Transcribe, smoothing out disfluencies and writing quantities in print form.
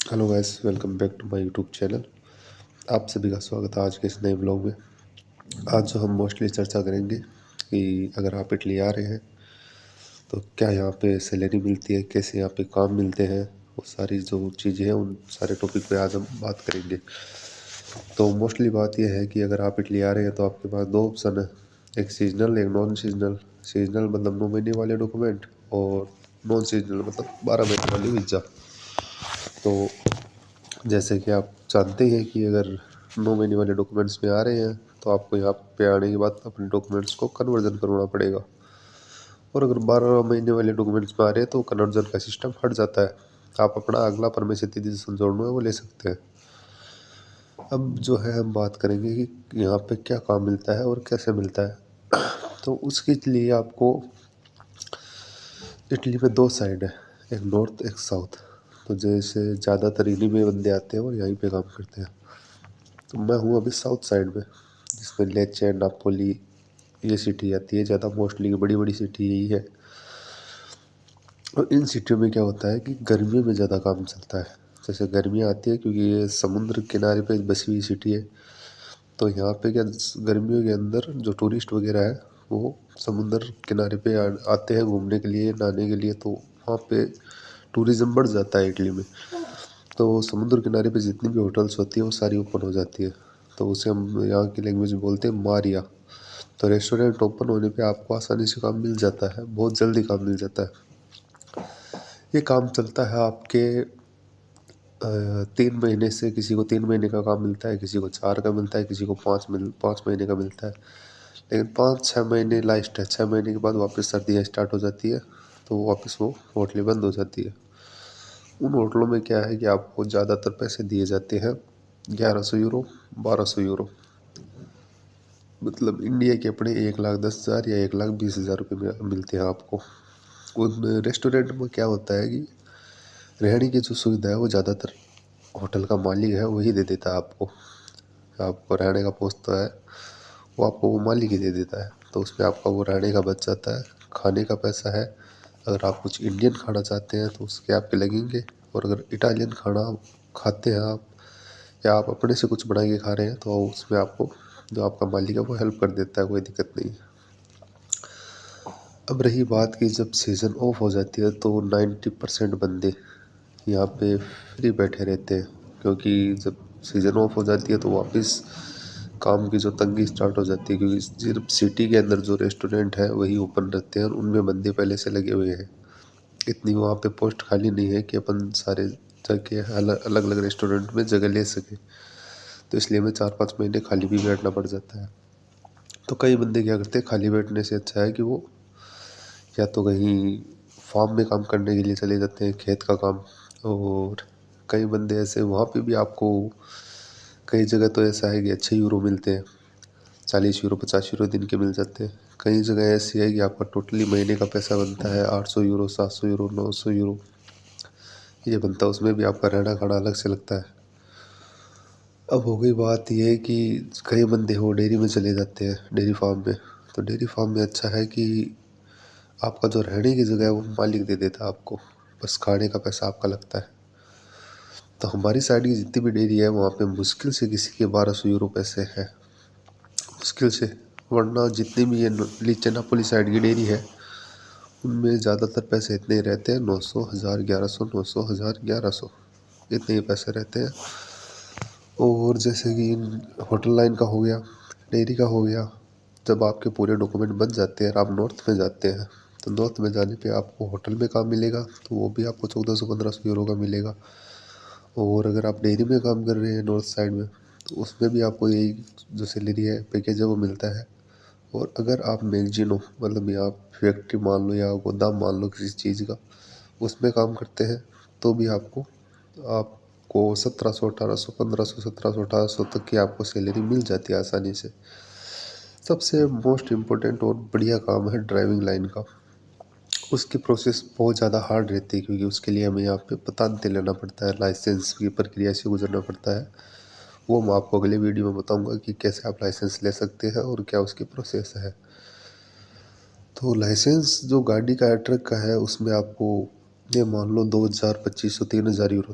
Hello guys, welcome back to my YouTube channel. आप सभी का स्वागत है आज के इस नए ब्लॉग में। आज जो हम मोस्टली चर्चा करेंगे कि अगर आप इटली आ रहे हैं तो क्या यहाँ पे सैलरी मिलती है, कैसे यहाँ पे काम मिलते हैं, वो सारी जो चीज़ें हैं उन सारे टॉपिक पे आज हम बात करेंगे। तो मोस्टली बात यह है कि अगर आप इटली आ रहे हैं तो आपके पास दो ऑप्शन है, एक सीजनल एक नॉन सीजनल। सीजनल मतलब 9 महीने वाले डॉक्यूमेंट, और नॉन सीजनल मतलब 12 महीने वाली वीज़ा। तो जैसे कि आप जानते हैं कि अगर 9 महीने वाले डॉक्यूमेंट्स में आ रहे हैं तो आपको यहाँ पे आने के बाद अपने डॉक्यूमेंट्स को कन्वर्जन करवाना पड़ेगा, और अगर 12 महीने वाले डॉक्यूमेंट्स में आ रहे हैं तो कन्वर्जन का सिस्टम हट जाता है। आप अपना अगला परमिट सिटीजन जोड़ना है वो ले सकते हैं। अब जो है हम बात करेंगे कि यहाँ पे क्या काम मिलता है और कैसे मिलता है। तो उसके लिए आपको इटली में दो साइड है, एक नॉर्थ एक साउथ। तो जैसे ज़्यादातर इन्हीं में बंदे आते हैं और यहीं पे काम करते हैं। तो मैं हूँ अभी साउथ साइड में, जिसमें लेचे नापोली ये सिटी आती है ज़्यादा, मोस्टली बड़ी बड़ी सिटी यही है। और इन सिटियों में क्या होता है कि गर्मियों में ज़्यादा काम चलता है। जैसे गर्मियाँ आती है क्योंकि ये समुद्र किनारे पे बसी हुई सिटी है, तो यहाँ पे क्या गर्मियों के अंदर जो टूरिस्ट वगैरह है वो समुद्र किनारे पे आते हैं घूमने के लिए, नहाने के लिए। तो वहाँ पे टूरिज़्म बढ़ जाता है इटली में। तो समुद्र किनारे पे जितनी भी होटल्स होती है वो सारी ओपन हो जाती है। तो उसे हम यहाँ की लैंग्वेज में बोलते हैं मारिया। तो रेस्टोरेंट ओपन होने पे आपको आसानी से काम मिल जाता है, बहुत जल्दी काम मिल जाता है। ये काम चलता है आपके 3 महीने से, किसी को 3 महीने का काम मिलता है, किसी को 4 का मिलता है, किसी को 5 महीने का मिलता है। लेकिन 5-6 महीने लास्ट है, 6 महीने के बाद वापस सर्दियाँ स्टार्ट हो जाती है, तो वापस वो होटलें बंद हो जाती है। उन होटलों में क्या है कि आपको ज़्यादातर पैसे दिए जाते हैं 1100 यूरो, 1200 यूरो, मतलब इंडिया के अपने 1,10,000 या 1,20,000 रुपये में मिलते हैं आपको। उन रेस्टोरेंट में क्या होता है कि रहने की जो सुविधा है वो ज़्यादातर होटल का मालिक है वही दे देता है आपको। आपको रहने का पोस्ट तो है, वो आपको वो मालिक ही दे देता है। तो उसमें आपका वो रहने का बच जाता है। खाने का पैसा है, अगर आप कुछ इंडियन खाना चाहते हैं तो उसके आपके लगेंगे। और अगर इटालियन खाना खाते हैं आप, या आप अपने से कुछ बना के खा रहे हैं, तो उसमें आपको जो आपका मालिक है वो हेल्प कर देता है, कोई दिक्कत नहीं है। अब रही बात कि जब सीज़न ऑफ हो जाती है तो 90% बंदे यहाँ पे फ्री बैठे रहते हैं, क्योंकि जब सीज़न ऑफ हो जाती है तो वापस काम की जो तंगी स्टार्ट हो जाती है, क्योंकि सिर्फ सिटी के अंदर जो रेस्टोरेंट है वही ओपन रहते हैं और उनमें बंदे पहले से लगे हुए हैं। इतनी वहाँ पे पोस्ट खाली नहीं है कि अपन सारे जगह अलग अलग रेस्टोरेंट में जगह ले सकें। तो इसलिए हमें 4-5 महीने खाली भी बैठना पड़ जाता है। तो कई बंदे क्या करते हैं, खाली बैठने से अच्छा है कि वो या तो कहीं फार्म में काम करने के लिए चले जाते हैं, खेत का काम। और कई बंदे ऐसे वहाँ पे भी आपको कई जगह तो ऐसा है कि अच्छे यूरो मिलते हैं, 40 यूरो 50 यूरो दिन के मिल जाते हैं। कई जगह ऐसी है कि आपका टोटली महीने का पैसा बनता है 800 यूरो 700 यूरो 900 यूरो ये बनता है। उसमें भी आपका रहना खाना अलग से लगता है। अब हो गई बात यह कि कई बंदे वो डेयरी में चले जाते हैं, डेयरी फार्म में। तो डेयरी फार्म में अच्छा है कि आपका जो रहने की जगह है वो मालिक दे देता है आपको, बस खाने का पैसा आपका लगता है। तो हमारी साइड की जितनी भी डेयरी है वहाँ पे मुश्किल से किसी के 1200 यूरो पैसे हैं, मुश्किल से। वरना जितनी भी ये नीचे नापोली साइड की डेयरी है उनमें ज़्यादातर पैसे इतने ही रहते हैं, 900 1000 1100 900 1000 1100 इतने ही पैसे रहते हैं। और जैसे कि होटल लाइन का हो गया, डेयरी का हो गया, जब आपके पूरे डॉक्यूमेंट बन जाते हैं और आप नॉर्थ में जाते हैं तो नॉर्थ में जाने पे आपको होटल में काम मिलेगा, तो वो भी आपको 1400-1500 यूरो का मिलेगा। और अगर आप डेयरी में काम कर रहे हैं नॉर्थ साइड में तो उसमें भी आपको यही जो सैलरी है पैकेज है वो मिलता है। और अगर आप मैगजीनो मतलब या फैक्ट्री मान लो या गोदाम मान लो किसी चीज़ का, उसमें काम करते हैं तो भी आपको 1700 1800 1500 1700 1800 तक की आपको सैलरी मिल जाती है आसानी से। सबसे मोस्ट इम्पोर्टेंट और बढ़िया काम है ड्राइविंग लाइन का। उसकी प्रोसेस बहुत ज़्यादा हार्ड रहती है, क्योंकि उसके लिए हमें यहाँ पे पतांते लेना पड़ता है, लाइसेंस की प्रक्रिया से गुजरना पड़ता है। वो मैं आपको अगले वीडियो में बताऊंगा कि कैसे आप लाइसेंस ले सकते हैं और क्या उसकी प्रोसेस है। तो लाइसेंस जो गाड़ी का है, ट्रक का है, उसमें आपको ये मान लो 2000 2500 3000 यूरो